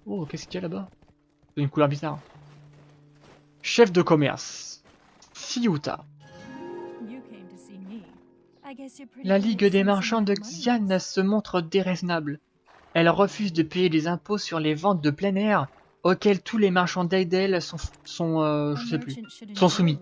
Oh, qu'est-ce qu'il y a là-bas? C'est une couleur bizarre. Chef de commerce. Ciuta. La Ligue des marchands de Xian se montre déraisonnable. Elle refuse de payer les impôts sur les ventes de plein air auxquelles tous les marchands d'Aidel je sais plus, sont soumis.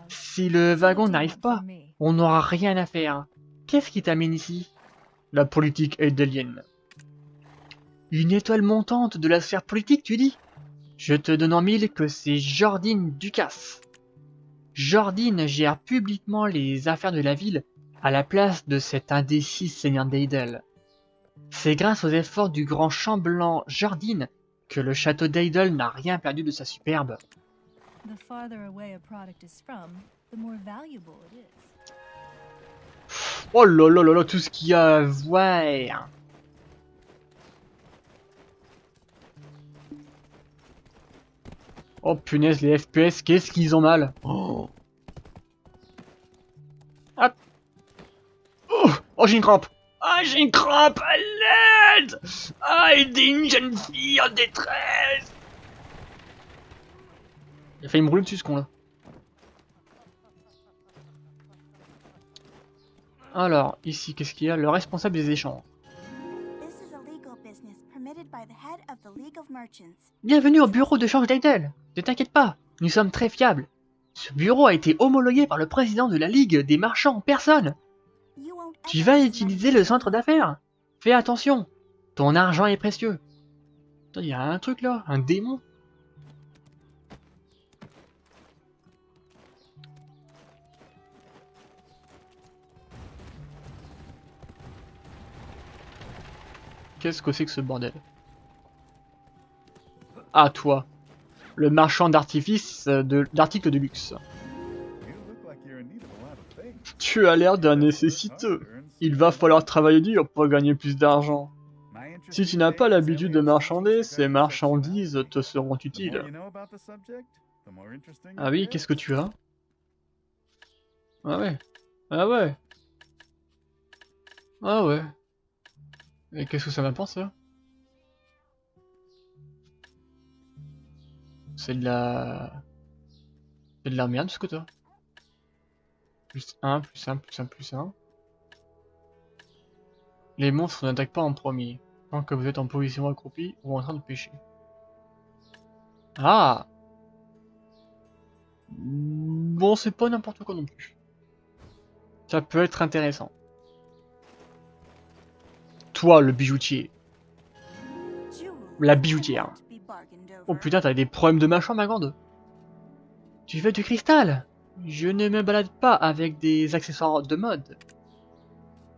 Si le wagon n'arrive pas, on n'aura rien à faire. Qu'est-ce qui t'amène ici? La politique aidelienne. Une étoile montante de la sphère politique, tu dis? Je te donne en mille que c'est Jordine Ducasse. Jordine gère publiquement les affaires de la ville à la place de cet indécis seigneur d'Aidel. C'est grâce aux efforts du grand chambellan Jordine que le château d'Aidel n'a rien perdu de sa superbe. Oh là là là là, tout ce qu'il y a à voir. Oh punaise, les FPS, qu'est-ce qu'ils ont mal. Oh, hop. Oh, j'ai une crampe. Ah, j'ai une crampe, à l'aide. Ah, aidez une jeune fille en détresse. Il a failli me rouler dessus ce con là. Alors, ici, qu'est-ce qu'il y a? Le responsable des échanges. Bienvenue au bureau de change d'Aidel. Ne t'inquiète pas, nous sommes très fiables. Ce bureau a été homologué par le président de la Ligue des marchands en personne. Tu vas utiliser le centre d'affaires. Fais attention, ton argent est précieux. Attends, il y a un truc là, un démon. Qu'est-ce que c'est que ce bordel? Ah, toi, le marchand d'artifices d'articles de luxe. Tu as l'air d'un nécessiteux. Il va falloir travailler dur pour gagner plus d'argent. Si tu n'as pas l'habitude de marchander, ces marchandises te seront utiles. Ah oui, qu'est-ce que tu as? Ah ouais. Ah ouais. Ah ouais. Et qu'est-ce que ça m'apporte ça? C'est de la... C'est de la merde ce que t'as. Plus 1, plus 1, plus 1, plus 1. Les monstres n'attaquent pas en premier, tant que vous êtes en position accroupie ou en train de pêcher. Ah! Bon, c'est pas n'importe quoi non plus. Ça peut être intéressant. Toi, le bijoutier. La bijoutière. Oh putain, t'as des problèmes de machin, ma grande. Tu veux du cristal? Je ne me balade pas avec des accessoires de mode.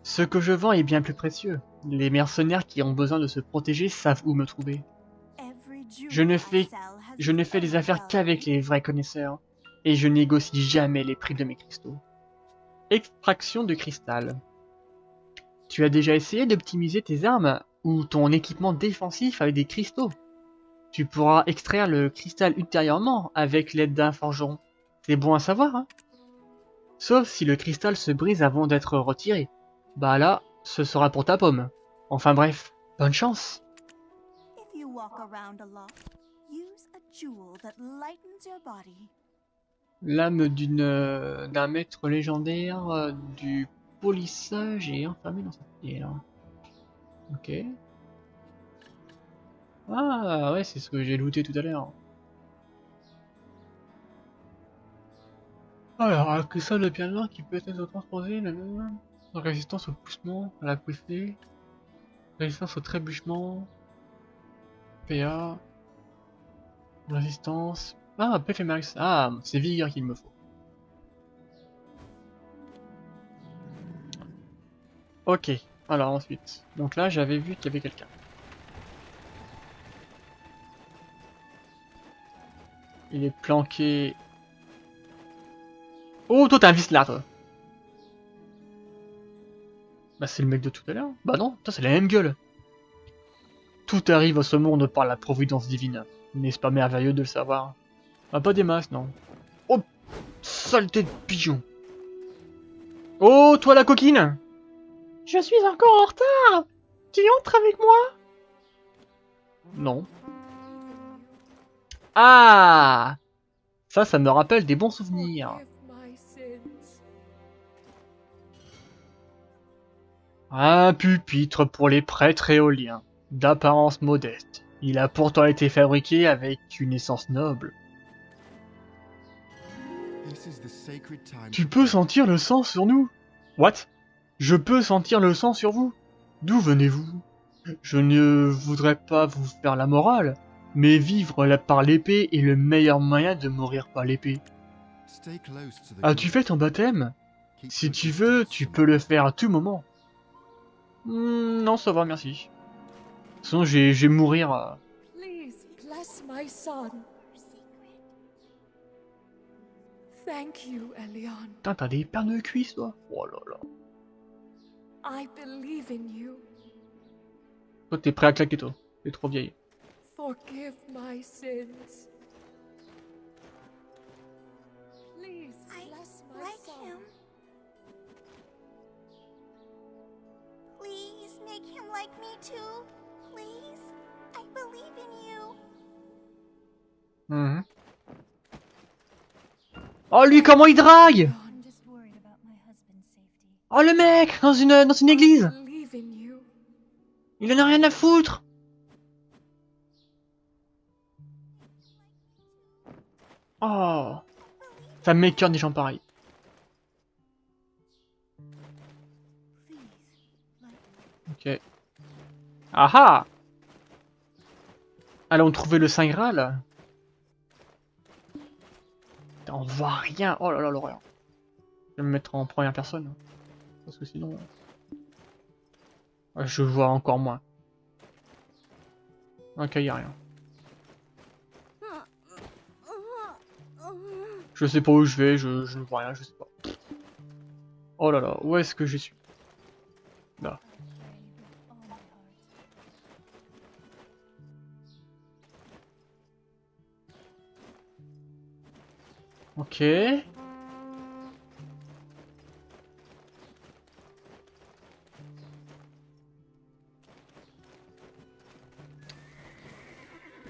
Ce que je vends est bien plus précieux. Les mercenaires qui ont besoin de se protéger savent où me trouver. Je ne fais des affaires qu'avec les vrais connaisseurs. Et je négocie jamais les prix de mes cristaux. Extraction de cristal. Tu as déjà essayé d'optimiser tes armes ou ton équipement défensif avec des cristaux? Tu pourras extraire le cristal ultérieurement avec l'aide d'un forgeron. C'est bon à savoir, hein? Sauf si le cristal se brise avant d'être retiré. Bah là, ce sera pour ta pomme. Enfin bref, bonne chance. L'âme d'un maître légendaire du polissage est enfermée dans sa pierre. Ok. Ah ouais, c'est ce que j'ai looté tout à l'heure. Alors, un cristal de pierre noire qui peut être transposé, résistance au poussement, à la poussée, résistance au trébuchement, PA, résistance... Ah, PF Max, ah, c'est vigueur qu'il me faut. Ok, alors ensuite, donc là j'avais vu qu'il y avait quelqu'un. Il est planqué... Oh, toi t'as un vis là, toi. Bah c'est le mec de tout à l'heure. Bah non, c'est la même gueule. Tout arrive à ce monde par la providence divine. N'est-ce pas merveilleux de le savoir? Ah, pas des masses, non. Oh, saleté de pigeon. Oh, toi la coquine! Je suis encore en retard! Tu entres avec moi? Non. Ah! Ça me rappelle des bons souvenirs. Un pupitre pour les prêtres éoliens, d'apparence modeste. Il a pourtant été fabriqué avec une essence noble. Tu peux sentir le sang sur nous? What? Je peux sentir le sang sur vous? D'où venez-vous? Je ne voudrais pas vous faire la morale, mais vivre par l'épée est le meilleur moyen de mourir par l'épée. As-tu fait ton baptême? Si tu veux, tu peux le faire à tout moment. Non, ça va, merci. Sinon, je vais mourir. Putain, t'as des paires de cuisses, toi? Oh là là. Toi, t'es prêt à claquer, toi. T'es trop vieille. Forgive my sins. Please bless my son. Please make him like me too. Please. I believe in you. Mmh. Oh, lui, comment il drague? Oh, le mec, dans une église. Il en a rien à foutre. Oh, ça m'écoeure des gens pareils. Ok. Ah ah! Allons trouver le Saint Graal. On voit rien. Oh là là, l'horreur. Je vais me mettre en première personne. Parce que sinon... je vois encore moins. Ok, y a rien. Je sais pas où je vais, je ne vois rien, je sais pas. Oh là là, où est-ce que je suis? Là. Ok.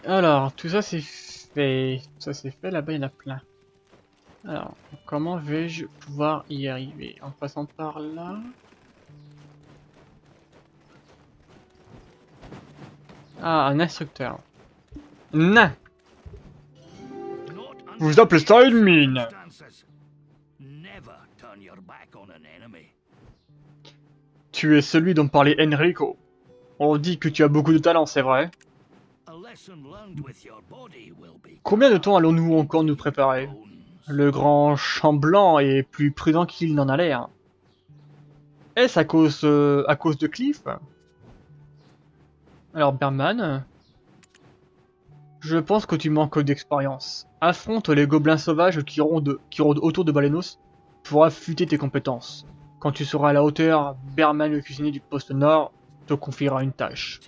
Alors, tout ça c'est fait. Ça c'est fait, là-bas il y en a plein. Alors, comment vais-je pouvoir y arriver? En passant par là? Ah, un instructeur. Nain! Vous appelez ça une mine? Tu es celui dont parlait Enrico. On dit que tu as beaucoup de talent, c'est vrai? Combien de temps allons-nous encore nous préparer? Le grand Chamblanc est plus prudent qu'il n'en a l'air. Est-ce à cause de Cliff? Alors Berman, je pense que tu manques d'expérience. Affronte les gobelins sauvages qui rôdent autour de Balenos pour affûter tes compétences. Quand tu seras à la hauteur, Berman, le cuisinier du poste nord, te confiera une tâche.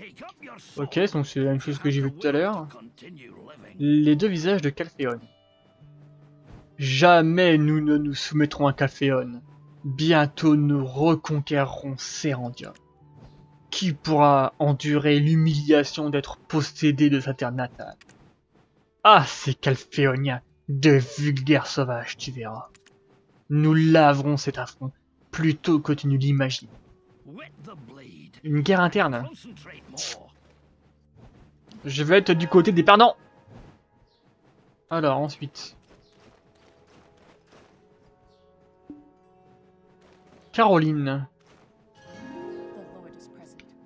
Ok, donc c'est la même chose que j'ai vu tout à l'heure. Les deux visages de Calphéon. Jamais nous ne nous soumettrons à Calphéon. Bientôt nous reconquérerons Serandia. Qui pourra endurer l'humiliation d'être possédé de sa terre natale? Ah, ces Calphéoniens, de vulgaires sauvages, tu verras. Nous laverons cet affront plutôt que tu ne l'imagines. Une guerre interne. Je vais être du côté des perdants. Alors, ensuite. Caroline.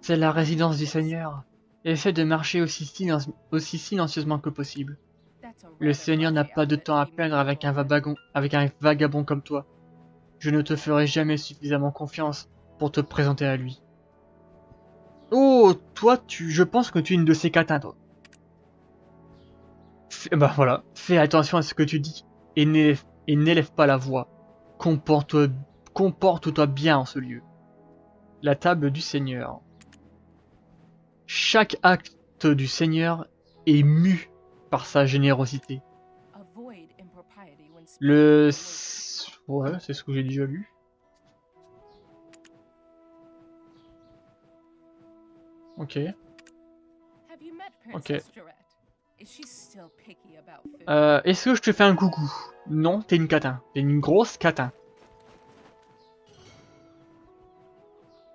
C'est la résidence du Seigneur. Essaie de marcher aussi silencieusement que possible. Le Seigneur n'a pas de temps à perdre avec un vagabond comme toi. Je ne te ferai jamais suffisamment confiance pour te présenter à lui. Oh, toi, je pense que tu es une de ces catins, toi. Bah voilà, fais attention à ce que tu dis et n'élève pas la voix. Comporte-toi bien en ce lieu. La table du Seigneur. Chaque acte du Seigneur est mu par sa générosité. Ouais, c'est ce que j'ai déjà lu. Ok. Ok. Est-ce que je te fais un coucou? Non, t'es une catin. T'es une grosse catin.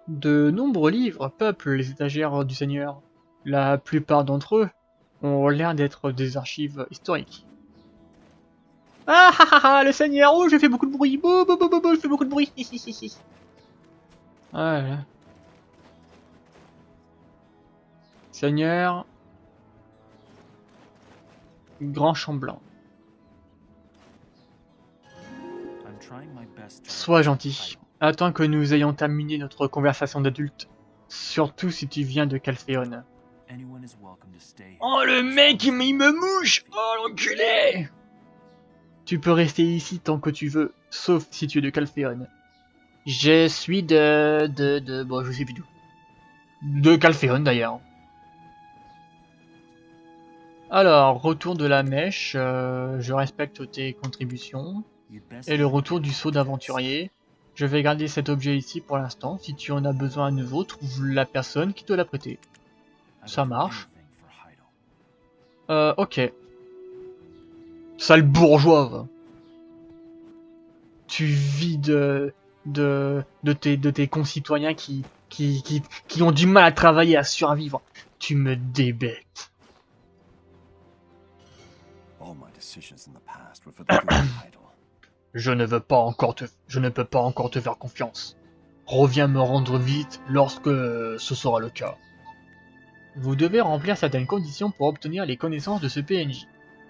De nombreux livres peuplent les étagères du Seigneur. La plupart d'entre eux ont l'air d'être des archives historiques. Ah ah ah ah, le Seigneur! Oh, j'ai fait beaucoup de bruit! Bouh, bouh, bouh, bouh, bouh, je fais beaucoup de bruit! Voilà. Seigneur... Grand Chamblant. Sois gentil. Attends que nous ayons terminé notre conversation d'adultes. Surtout si tu viens de Calphéon. Oh le mec, il me mouche! Oh l'enculé! Tu peux rester ici tant que tu veux, sauf si tu es de Calphéon. Je suis bon, je sais plus d'où. De Calphéon d'ailleurs. Alors, retour de la mèche, je respecte tes contributions. Et le retour du saut d'aventurier. Je vais garder cet objet ici pour l'instant. Si tu en as besoin à nouveau, trouve la personne qui te l'a prêté. Ça marche. Ok. Sale bourgeois, va. Tu vis de tes concitoyens qui ont du mal à travailler, à survivre. Tu me débêtes. Je ne peux pas encore te faire confiance. Reviens me rendre vite lorsque ce sera le cas. Vous devez remplir certaines conditions pour obtenir les connaissances de ce PNJ.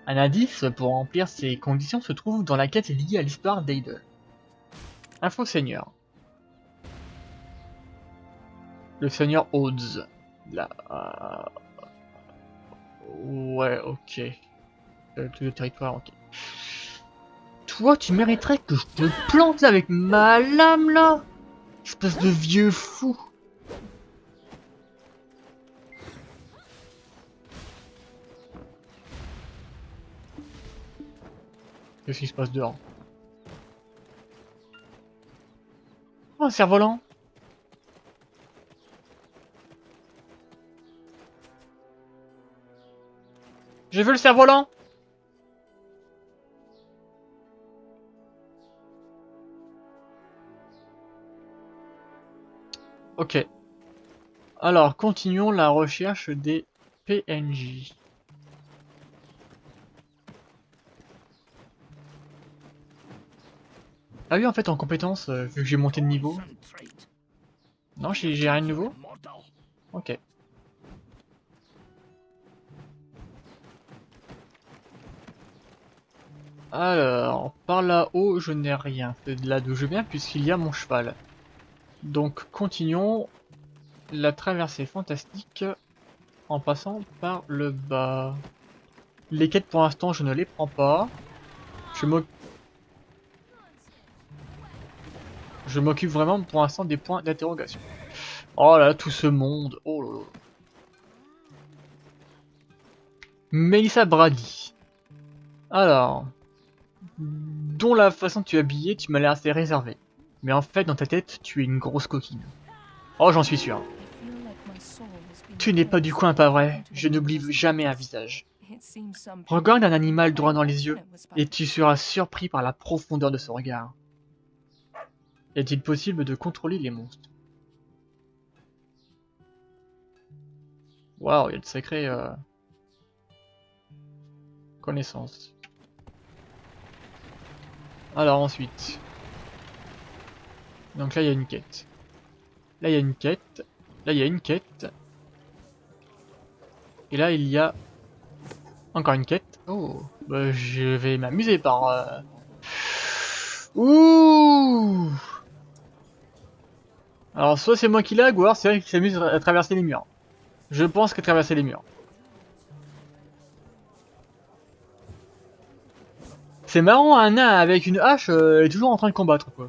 Un indice pour remplir ces conditions se trouve dans la quête liée à l'histoire d'Eidel. Info Seigneur. Le Seigneur Odds. Là. Ouais, ok. Tout le territoire, ok. Toi, tu mériterais que je te plante avec ma lame là, espèce de vieux fou. Qu'est-ce qui se passe dehors? Oh, un cerf-volant. J'ai vu le cerf-volant. Ok. Alors, continuons la recherche des PNJ. Ah oui, en fait, en compétence, vu que j'ai monté de niveau. Non, j'ai rien de nouveau. Ok. Alors, par là-haut, je n'ai rien. C'est de là d'où je viens, puisqu'il y a mon cheval. Donc, continuons la traversée fantastique en passant par le bas. Les quêtes, pour l'instant, je ne les prends pas. Je m'occupe vraiment, pour l'instant, des points d'interrogation. Oh là là, tout ce monde. Oh là là. Melissa Brady. Alors... dont la façon de tu es habillé, tu m'as l'air assez réservé. Mais en fait, dans ta tête, tu es une grosse coquine. Oh, j'en suis sûr. Tu n'es pas du coin, pas vrai? Je n'oublie jamais un visage. Regarde un animal droit dans les yeux, et tu seras surpris par la profondeur de ce regard. Est-il possible de contrôler les monstres? Waouh, il y a de sacrées connaissances. Alors ensuite. Donc là il y a une quête. Là il y a une quête. Là il y a une quête. Et là il y a encore une quête. Oh, bah, je vais m'amuser par... Ouh. Alors soit c'est moi qui lag ou alors c'est vrai qu'il s'amuse à traverser les murs. Je pense que traverser les murs. C'est marrant, un nain avec une hache est toujours en train de combattre quoi.